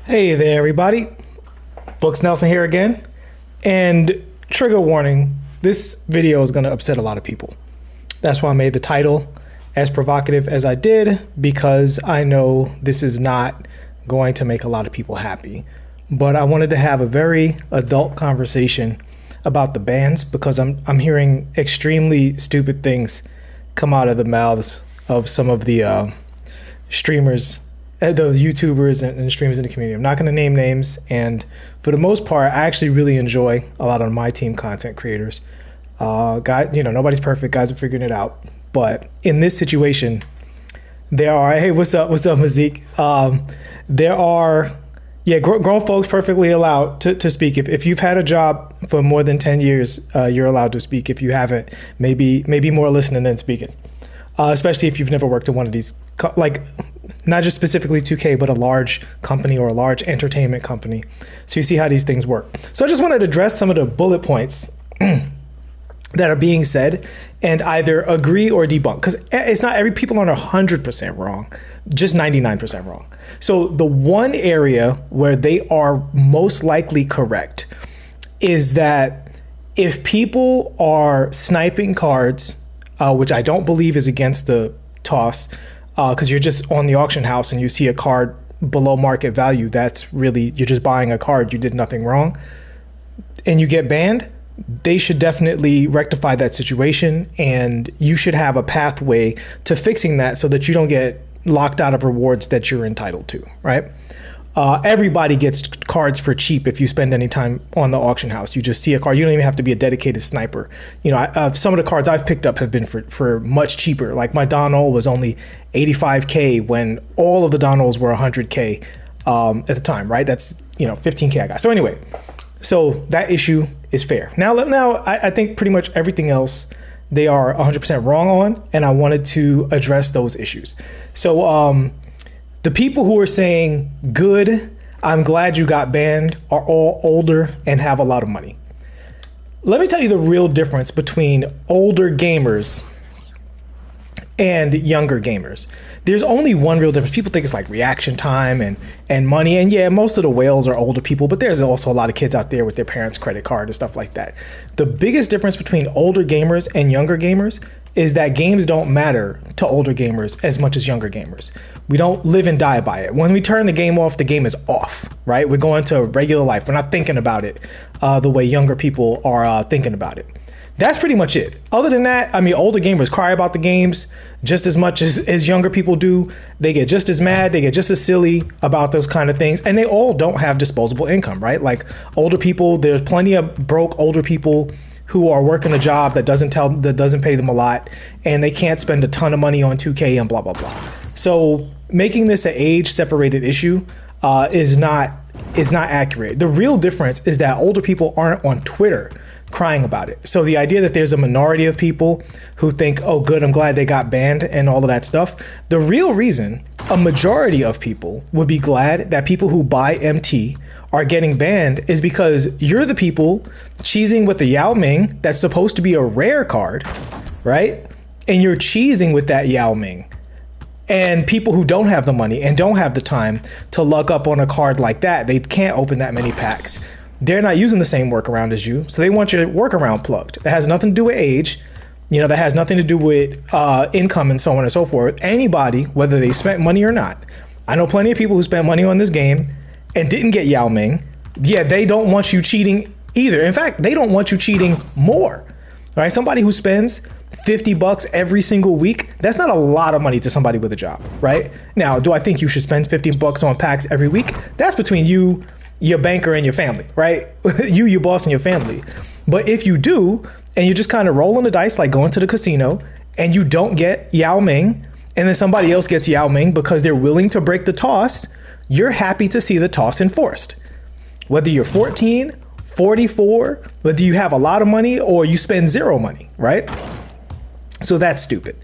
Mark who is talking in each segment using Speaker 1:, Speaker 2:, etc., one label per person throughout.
Speaker 1: Hey there, everybody. Books Nelson here again. And trigger warning, this video is going to upset a lot of people. That's why I made the title as provocative as I did, because I know this is not going to make a lot of people happy. But I wanted to have a very adult conversation about the bans, because I'm hearing extremely stupid things come out of the mouths of some of the streamers, those YouTubers and streamers in the community. I'm not going to name names, and for the most part, I actually really enjoy a lot of MYTEAM content creators. Nobody's perfect. Guys are figuring it out. But in this situation, there are. Hey, what's up, Mazik? There are. Yeah, grown folks perfectly allowed to speak. If you've had a job for more than 10 years, you're allowed to speak. If you haven't, maybe more listening than speaking. Especially if you've never worked at one of these, like not just specifically 2K, but a large company or a large entertainment company. So you see how these things work. So I just wanted to address some of the bullet points that are being said and either agree or debunk, because it's not every people aren't 100% wrong, just 99% wrong. So the one area where they are most likely correct is that if people are sniping cards, which I don't believe is against the toss, because you're just on the auction house and you see a card below market value, that's really, you're just buying a card, you did nothing wrong, and you get banned, they should definitely rectify that situation, and you should have a pathway to fixing that so that you don't get locked out of rewards that you're entitled to, right? Everybody gets cards for cheap if you spend any time on the auction house. You just see a card. You don't even have to be a dedicated sniper. You know, some of the cards I've picked up have been for much cheaper. Like my Donald was only 85K when all of the Donalds were 100K at the time, right? That's, 15K I got. So anyway, so that issue is fair. Now I think pretty much everything else they are 100% wrong on, and I wanted to address those issues. So the people who are saying, good, I'm glad you got banned, are all older and have a lot of money. Let me tell you the real difference between older gamers and younger gamers. There's only one real difference. People think it's like reaction time and money. And yeah, most of the whales are older people, but there's also a lot of kids out there with their parents' credit card and stuff like that. The biggest difference between older gamers and younger gamers is that games don't matter to older gamers as much as younger gamers. We don't live and die by it. When we turn the game off, the game is off, right? We're going to regular life. We're not thinking about it the way younger people are thinking about it. That's pretty much it. Other than that, I mean, older gamers cry about the games just as much as younger people do. They get just as mad, they get just as silly about those kind of things, and they all don't have disposable income, right? Like older people, there's plenty of broke older people who are working a job that doesn't pay them a lot, and they can't spend a ton of money on 2K and blah blah blah. So making this an age separated issue is not accurate. The real difference is that older people aren't on Twitter crying about it. So the idea that there's a minority of people who think, oh good, I'm glad they got banned and all of that stuff. The real reason a majority of people would be glad that people who buy MT are getting banned is because you're the people cheesing with the Yao Ming that's supposed to be a rare card, right? And you're cheesing with that Yao Ming. And people who don't have the money and don't have the time to lug up on a card like that, they can't open that many packs. They're not using the same workaround as you, so they want your workaround plugged. That has nothing to do with age, that has nothing to do with income and so on and so forth. Anybody, whether they spent money or not, I know plenty of people who spent money on this game and didn't get Yao Ming. Yeah, they don't want you cheating either. In fact, they don't want you cheating more. All right, somebody who spends $50 every single week, that's not a lot of money to somebody with a job, right? Now, do I think you should spend $50 on packs every week? That's between you, your banker, and your family, right? you, your boss, and your family. But if you do, and you're just kind of rolling the dice like going to the casino, and you don't get Yao Ming, and then somebody else gets Yao Ming because they're willing to break the toss, you're happy to see the toss enforced. Whether you're 14, 44, whether you have a lot of money or you spend zero money, right? So that's stupid.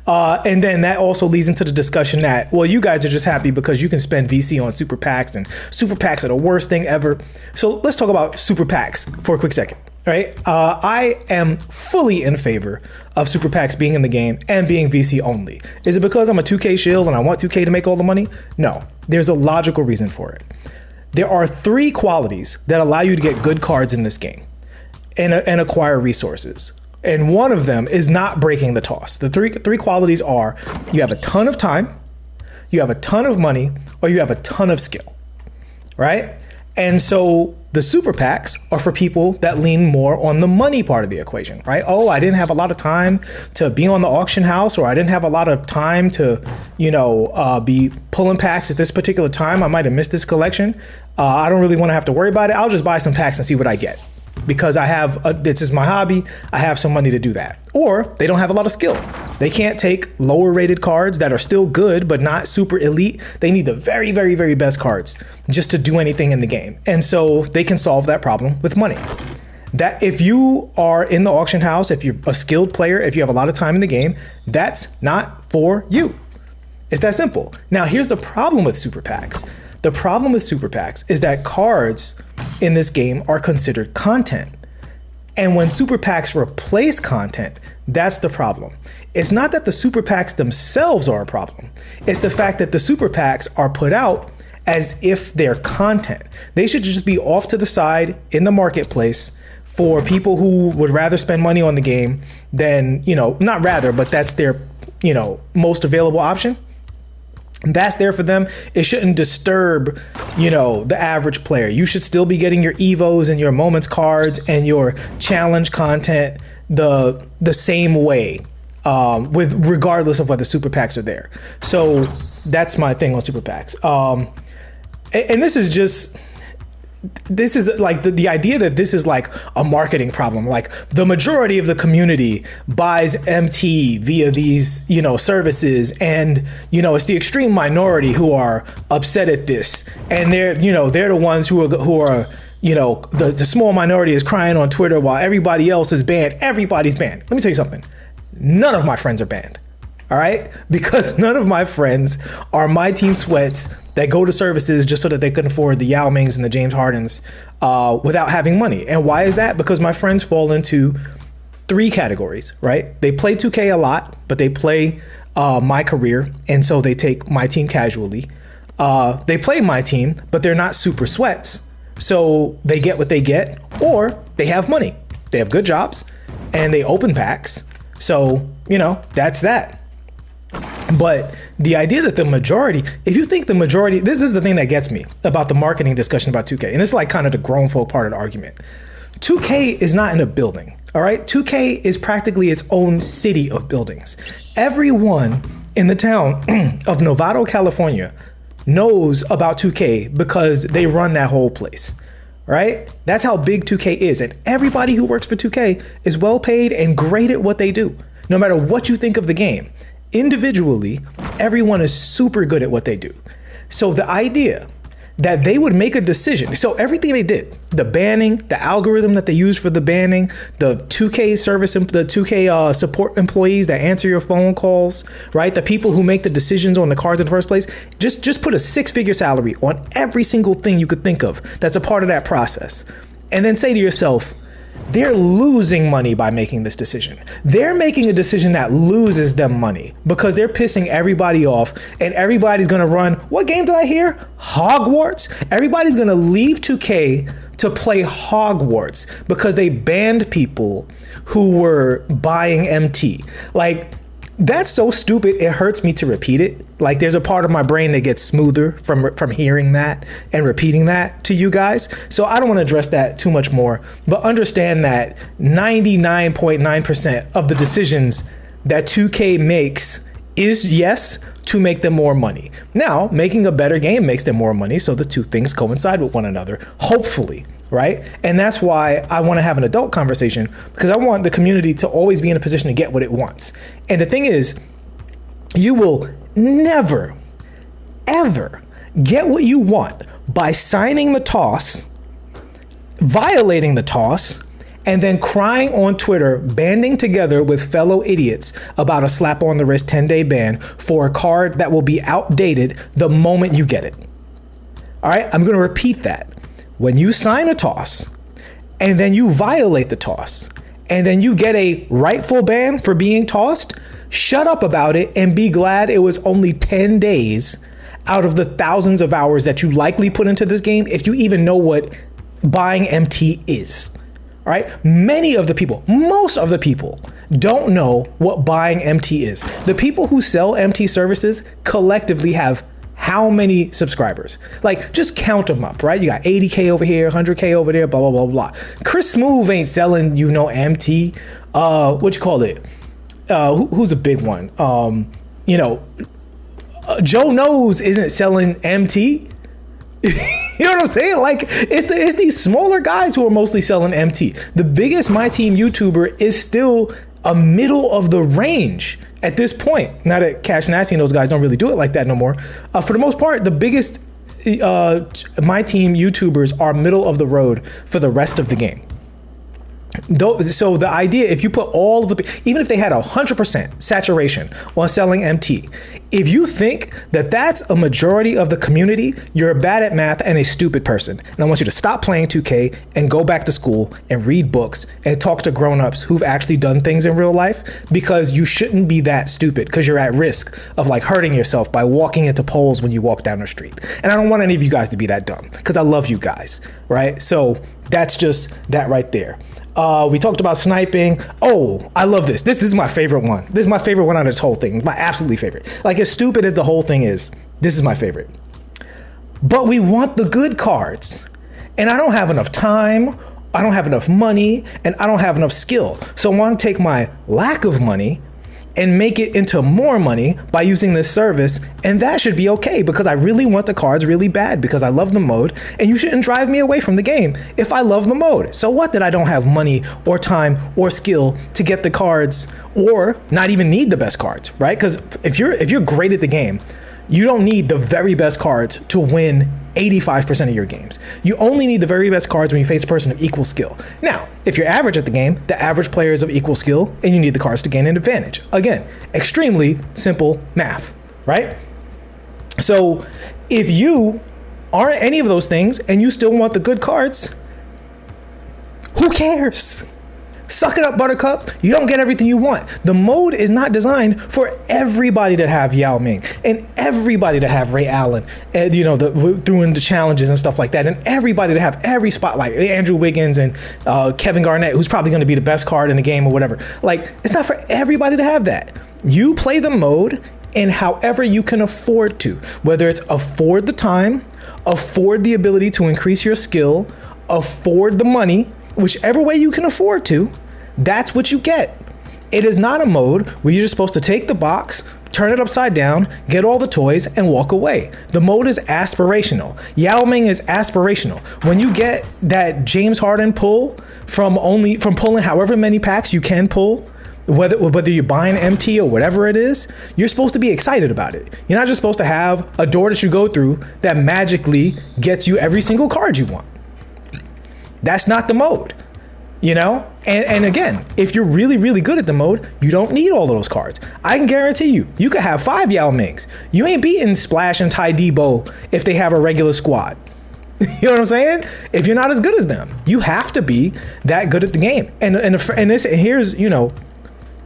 Speaker 1: And then that also leads into the discussion that, well, you guys are just happy because you can spend VC on super PACs, and super PACs are the worst thing ever. So let's talk about super PACs for a quick second, right? I am fully in favor of super PACs being in the game and being VC only. Is it because I'm a 2K shield and I want 2K to make all the money? No, there's a logical reason for it. There are 3 qualities that allow you to get good cards in this game and acquire resources. And one of them is not breaking the toss. The three qualities are: you have a ton of time, you have a ton of money, or you have a ton of skill, right? And so the super PACs are for people that lean more on the money part of the equation, right? Oh, I didn't have a lot of time to be on the auction house, or I didn't have a lot of time to, be pulling packs at this particular time. I might have missed this collection. I don't really want to have to worry about it. I'll just buy some packs and see what I get, because this is my hobby. I have some money to do that. Or they don't have a lot of skill. They can't take lower rated cards that are still good but not super elite. They need the very, very, very best cards just to do anything in the game. And so they can solve that problem with money. That if you are in the auction house, if you're a skilled player, if you have a lot of time in the game, that's not for you. It's that simple. Now, here's the problem with super PACs. The problem with super PACs is that cards in this game are considered content. And when super PACs replace content, that's the problem. It's not that the super PACs themselves are a problem. It's the fact that the super PACs are put out as if they're content. They should just be off to the side in the marketplace for people who would rather spend money on the game than, not rather, but that's their, most available option. That's there for them. It shouldn't disturb, the average player. You should still be getting your Evos and your Moments cards and your challenge content the same way, with regardless of whether super PACs are there. So that's my thing on super PACs. And this is like the idea that this is like a marketing problem. Like the majority of the community buys MT via these, services, and, it's the extreme minority who are upset at this. And they're the ones who are, the small minority is crying on Twitter while everybody else is banned. Everybody's banned. Let me tell you something. None of my friends are banned. All right? Because none of my friends are MYTEAM sweats that go to services just so that they can afford the Yao Mings and the James Hardens without having money. And why is that? Because my friends fall into 3 categories, right? They play 2K a lot, but they play my career, and so they take MYTEAM casually. They play MYTEAM, but they're not super sweats, so they get what they get, or they have money. They have good jobs, and they open packs. So, that's that. But the idea that the majority, if you think the majority, this is the thing that gets me about the marketing discussion about 2K. And it's like kind of the grown folk part of the argument. 2K is not in a building. All right. 2K is practically its own city of buildings. Everyone in the town of Novato, California knows about 2K because they run that whole place. Right? That's how big 2K is. And everybody who works for 2K is well paid and great at what they do, no matter what you think of the game. Individually, everyone is super good at what they do. So the idea that they would make a decision, so everything they did, the banning, the algorithm that they use for the banning, the 2K service, the 2K support employees that answer your phone calls, right? The people who make the decisions on the cards in the first place, just put a 6-figure salary on every single thing you could think of that's a part of that process. And then say to yourself, they're losing money by making this decision. They're making a decision that loses them money because they're pissing everybody off, and everybody's going to run. What game did I hear? Hogwarts. Everybody's going to leave 2K to play Hogwarts because they banned people who were buying MT. Like, that's so stupid. It hurts me to repeat it. Like, there's a part of my brain that gets smoother from hearing that and repeating that to you guys. So I don't want to address that too much more, but understand that 99.9% of the decisions that 2K makes is, yes, to make them more money. Now, making a better game makes them more money, so the two things coincide with one another, hopefully, right? And that's why I want to have an adult conversation, because I want the community to always be in a position to get what it wants. And the thing is, you will never, ever get what you want by signing the toss, violating the toss, and then crying on Twitter, banding together with fellow idiots about a slap on the wrist 10-day ban for a card that will be outdated the moment you get it. All right, I'm going to repeat that. When you sign a toss and then you violate the toss and then you get a rightful ban for being tossed, shut up about it and be glad it was only 10 days out of the thousands of hours that you likely put into this game if you even know what buying MT is. All right, many of the people, most of the people don't know what buying MT is. The people who sell MT services collectively have how many subscribers? Like, just count them up, right? You got 80K over here, 100K over there, blah, blah, blah, blah. Chris Smooth ain't selling, MT. What you call it? Who's a big one? Joe Knows isn't selling MT. You know what I'm saying? Like, it's these smaller guys who are mostly selling MT. The biggest MYTEAM YouTuber is still a middle of the range at this point. Now that Cash Nasty and those guys don't really do it like that no more. For the most part, the biggest MYTEAM YouTubers are middle of the road for the rest of the game. So the idea, if you put all of the, even if they had 100% saturation on selling MT, if you think that that's a majority of the community, you're bad at math and a stupid person. And I want you to stop playing 2K and go back to school and read books and talk to grown-ups who've actually done things in real life, because you shouldn't be that stupid, because you're at risk of like hurting yourself by walking into poles when you walk down the street. And I don't want any of you guys to be that dumb, because I love you guys, right? So that's just that right there. We talked about sniping. Oh, I love this. This is my favorite one. This is my favorite one out of this whole thing. My absolutely favorite. Like, as stupid as the whole thing is, this is my favorite. But we want the good cards. And I don't have enough time, I don't have enough money, and I don't have enough skill. So I want to take my lack of money and make it into more money by using this service, and that should be okay, because I really want the cards really bad, because I love the mode, and you shouldn't drive me away from the game if I love the mode. So what that I don't have money or time or skill to get the cards, or not even need the best cards, right? Because if you're great at the game, you don't need the very best cards to win 85% of your games. You only need the very best cards when you face a person of equal skill. Now, if you're average at the game, the average player is of equal skill, and you need the cards to gain an advantage. Again, extremely simple math, right? So if you aren't any of those things and you still want the good cards, who cares? Suck it up, Buttercup. You don't get everything you want. The mode is not designed for everybody to have Yao Ming and everybody to have Ray Allen, and through the challenges and stuff like that, and everybody to have every spotlight, Andrew Wiggins and Kevin Garnett, who's probably going to be the best card in the game or whatever. Like, it's not for everybody to have that. You play the mode in however you can afford to, whether it's afford the time, afford the ability to increase your skill, afford the money. Whichever way you can afford to, that's what you get. It is not a mode where you're just supposed to take the box, turn it upside down, get all the toys, and walk away. The mode is aspirational. Yao Ming is aspirational. When you get that James Harden pull from pulling however many packs you can pull, whether you're buying MT or whatever it is, you're supposed to be excited about it. You're not just supposed to have a door that you go through that magically gets you every single card you want. That's not the mode, And again, if you're really, really good at the mode, you don't need all of those cards. I can guarantee you could have 5 Yao Mings. You ain't beating Splash and Ty Debo if they have a regular squad. You know what I'm saying? If you're not as good as them, you have to be that good at the game. And here's, and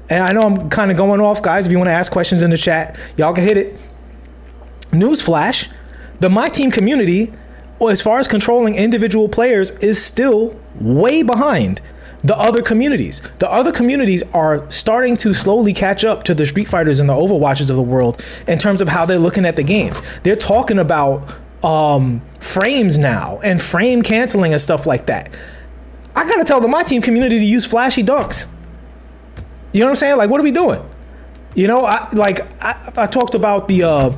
Speaker 1: I know I'm kind of going off, guys. If you want to ask questions in the chat, y'all can hit it. Newsflash, the MYTEAM community, as far as controlling individual players, is still way behind the other communities. The other communities are starting to slowly catch up to the Street Fighters and the Overwatches of the world in terms of how they're looking at the games. They're talking about frames now and frame canceling and stuff like that. I gotta tell the MYTEAM community to use flashy dunks. You know what I'm saying? Like, what are we doing? I talked about the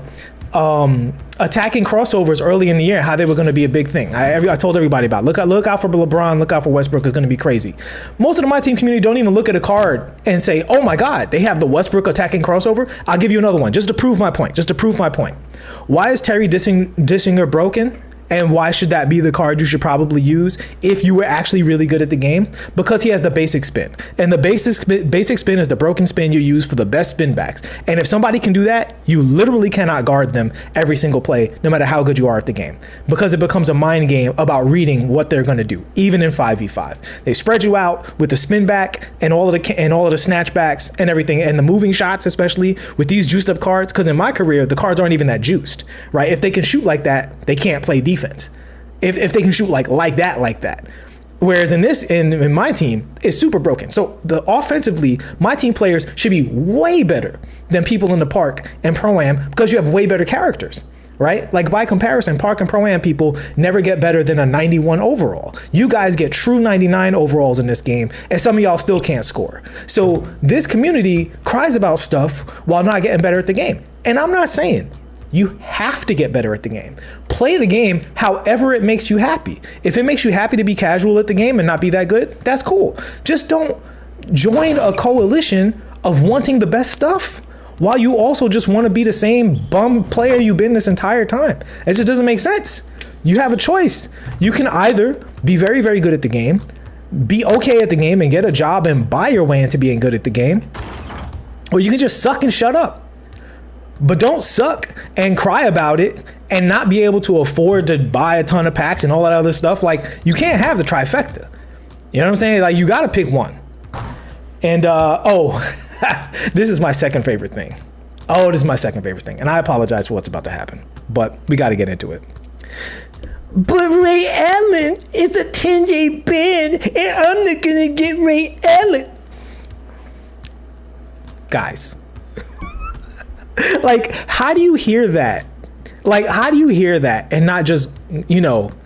Speaker 1: attacking crossovers early in the year, how they were going to be a big thing. I told everybody about it. Look out for LeBron, look out for Westbrook. It's going to be crazy. Most of the MYTEAM community don't even look at a card and say, oh my God, they have the Westbrook attacking crossover. I'll give you another one just to prove my point. Why is Terry Dissinger broken? And why should that be the card you should probably use if you were actually really good at the game? Because he has the basic spin. And the basic spin is the broken spin you use for the best spin backs. And if somebody can do that, you literally cannot guard them every single play, no matter how good you are at the game. Because it becomes a mind game about reading what they're going to do, even in 5v5. They spread you out with the spin back and all of the snatch backs and everything, and the moving shots, especially with these juiced up cards. Because in my career, the cards aren't even that juiced, right? If they can shoot like that, they can't play defense. If they can shoot like that. Whereas in my team, it's super broken. So offensively, my team players should be way better than people in the park and pro-am because you have way better characters, right? Like by comparison, park and pro-am people never get better than a 91 overall. You guys get true 99 overalls in this game, and some of y'all still can't score. So this community cries about stuff while not getting better at the game. And I'm not saying you have to get better at the game. Play the game however it makes you happy. If it makes you happy to be casual at the game and not be that good, that's cool. Just don't join a coalition of wanting the best stuff while you also just want to be the same bum player you've been this entire time. It just doesn't make sense. You have a choice. You can either be very, very good at the game, be okay at the game and get a job and buy your way into being good at the game, or you can just suck and shut up. But don't suck and cry about it and not be able to afford to buy a ton of packs and all that other stuff. Like, you can't have the trifecta. You know what I'm saying? Like, you got to pick one. And, this is my second favorite thing. And I apologize for what's about to happen, but we got to get into it. But Ray Allen is a 10-day ban, and I'm not going to get Ray Allen. Guys. Like, how do you hear that? Like, how do you hear that and not just,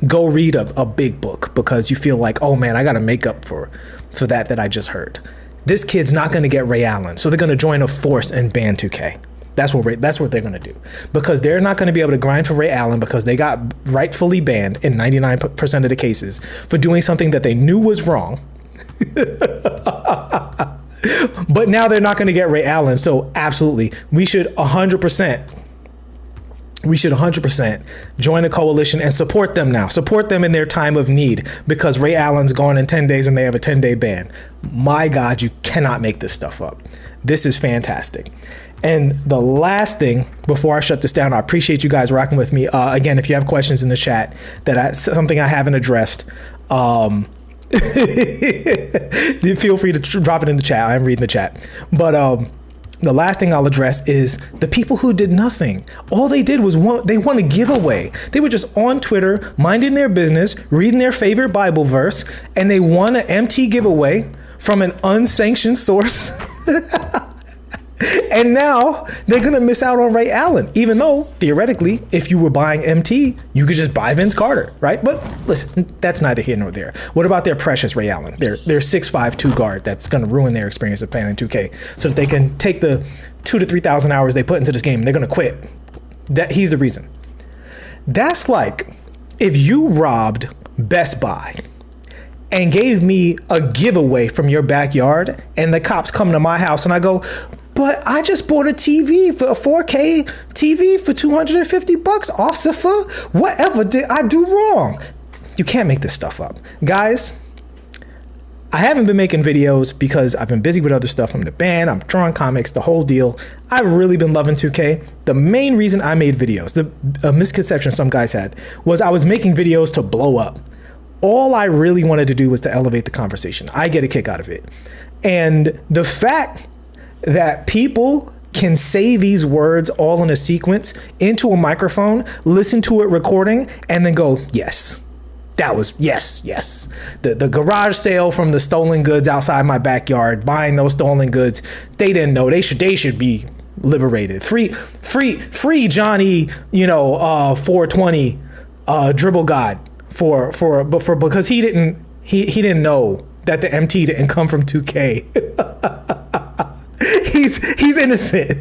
Speaker 1: go read a big book because you feel like, oh man, I got to make up for that I just heard. This kid's not going to get Ray Allen, so they're going to join a force and ban 2K. That's what they're going to do, because they're not going to be able to grind for Ray Allen because they got rightfully banned in 99% of the cases for doing something that they knew was wrong. But now they're not going to get Ray Allen. So absolutely, we should 100% join a coalition and support them now. Support them in their time of need, because Ray Allen's gone in 10 days and they have a 10-day ban. My God, you cannot make this stuff up. This is fantastic. And the last thing before I shut this down, I appreciate you guys rocking with me. Again, if you have questions in the chat something I haven't addressed, feel free to drop it in the chat. I'm reading the chat. But the last thing I'll address is the people who did nothing. All they did was they won a giveaway. They were just on Twitter, minding their business, reading their favorite Bible verse, and they won an MT giveaway from an unsanctioned source. And now they're going to miss out on Ray Allen, even though theoretically, if you were buying MT, you could just buy Vince Carter, right? But listen, that's neither here nor there. What about their precious Ray Allen? Their 6'5" guard that's going to ruin their experience of playing in 2K, so that they can take the 2,000 to 3,000 hours they put into this game and they're going to quit. He's the reason. That's like if you robbed Best Buy and gave me a giveaway from your backyard, and the cops come to my house and I go, but I just bought a TV for a 4K TV for $250, officer. Whatever did I do wrong? You can't make this stuff up. Guys, I haven't been making videos because I've been busy with other stuff. I'm in the band, I'm drawing comics, the whole deal. I've really been loving 2K. The main reason I made videos, a misconception some guys had, was I was making videos to blow up. All I really wanted to do was to elevate the conversation. I get a kick out of it. And the fact that people can say these words all in a sequence into a microphone, listen to it recording, and then go, yes, that was, yes. The garage sale from the stolen goods outside my backyard, buying those stolen goods, they didn't know. They should be liberated. Free Johnny, 420 dribble god because he didn't know that the MT didn't come from 2K. He's innocent.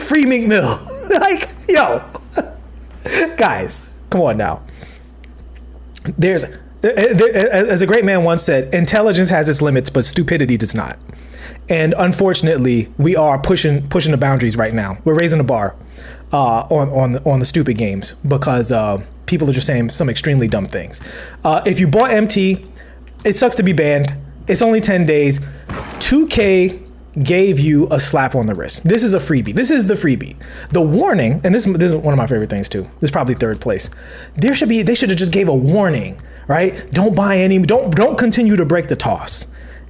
Speaker 1: Free Meek Mill. Like, yo, guys, come on now. There's As a great man once said, intelligence has its limits, but stupidity does not. And unfortunately, we are pushing the boundaries right now. We're raising the bar on the stupid games because people are just saying some extremely dumb things. If you bought MT, it sucks to be banned. It's only 10 days. 2K gave you a slap on the wrist. This is a freebie. This is the freebie. The warning, and this is one of my favorite things too. This is probably third place. They should have just gave a warning, right? Don't buy any. Don't continue to break the toss.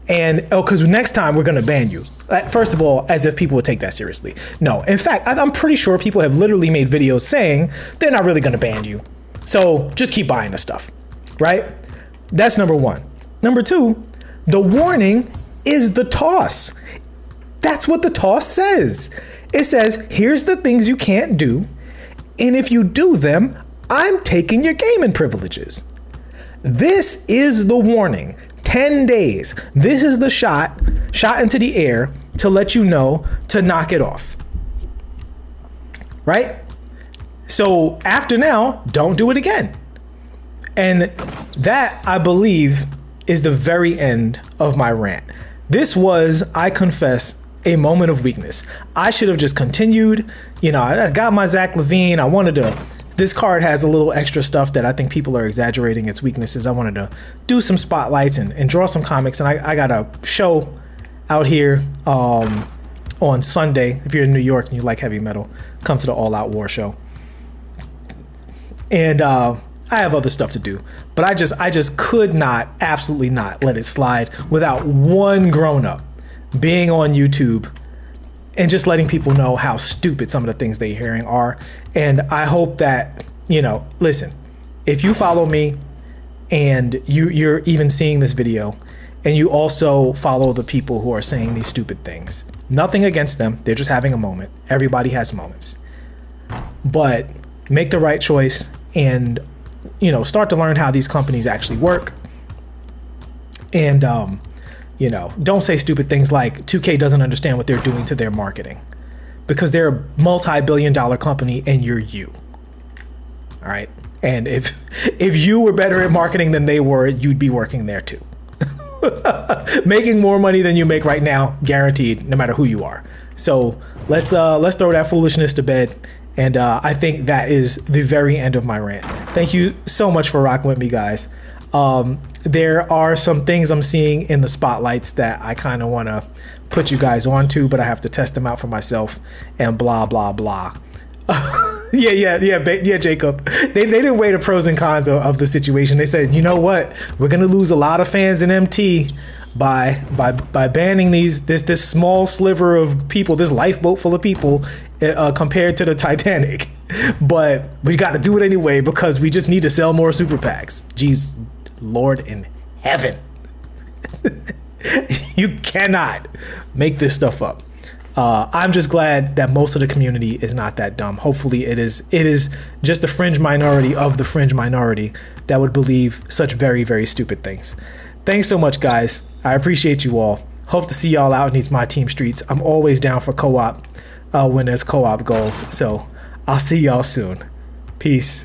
Speaker 1: And because next time we're going to ban you. First of all, as if people would take that seriously. No, in fact, I'm pretty sure people have literally made videos saying they're not really going to ban you. So just keep buying the stuff, right? That's number one. Number two, the warning is the toss. That's what the toss says. It says, here's the things you can't do. And if you do them, I'm taking your gaming privileges. This is the warning. 10 days. This is the shot into the air to let you know to knock it off. Right? So after now, don't do it again. And that, I believe, is the very end of my rant. This was, I confess, a moment of weakness. I should have just continued. You know, I got my Zach Levine. I wanted to. This card has a little extra stuff that I think people are exaggerating its weaknesses. I wanted to do some spotlights and draw some comics. And I got a show out here on Sunday. If you're in New York and you like heavy metal, come to the All Out War show. And I have other stuff to do. But I just could not, absolutely not let it slide without one grown-up being on YouTube and just letting people know how stupid some of the things they're hearing are. And I hope that, you know, listen, if you follow me and you're even seeing this video and you also follow the people who are saying these stupid things, nothing against them. They're just having a moment. Everybody has moments. But make the right choice and, you know, start to learn how these companies actually work. And, you know, don't say stupid things like 2K doesn't understand what they're doing to their marketing, because they're a multi-billion-dollar company and you're you. All right. And if you were better at marketing than they were, you'd be working there too. Making more money than you make right now, guaranteed, no matter who you are. So let's throw that foolishness to bed. And I think that is the very end of my rant. Thank you so much for rocking with me, guys. There are some things I'm seeing in the spotlights that I kind of want to put you guys onto, but I have to test them out for myself and blah, blah, blah. Yeah, Jacob. They didn't weigh the pros and cons of the situation. They said, you know what? We're going to lose a lot of fans in MT by banning this small sliver of people, this lifeboat full of people compared to the Titanic. But we got to do it anyway because we just need to sell more super packs. Jeez, Lord in heaven. You cannot make this stuff up. I'm just glad that most of the community is not that dumb. Hopefully it is just a fringe minority of the fringe minority that would believe such very, very stupid things. Thanks so much, guys. I appreciate you all. Hope to see y'all out in these MYTEAM streets. I'm always down for co-op when there's co-op goals. So I'll see y'all soon. Peace.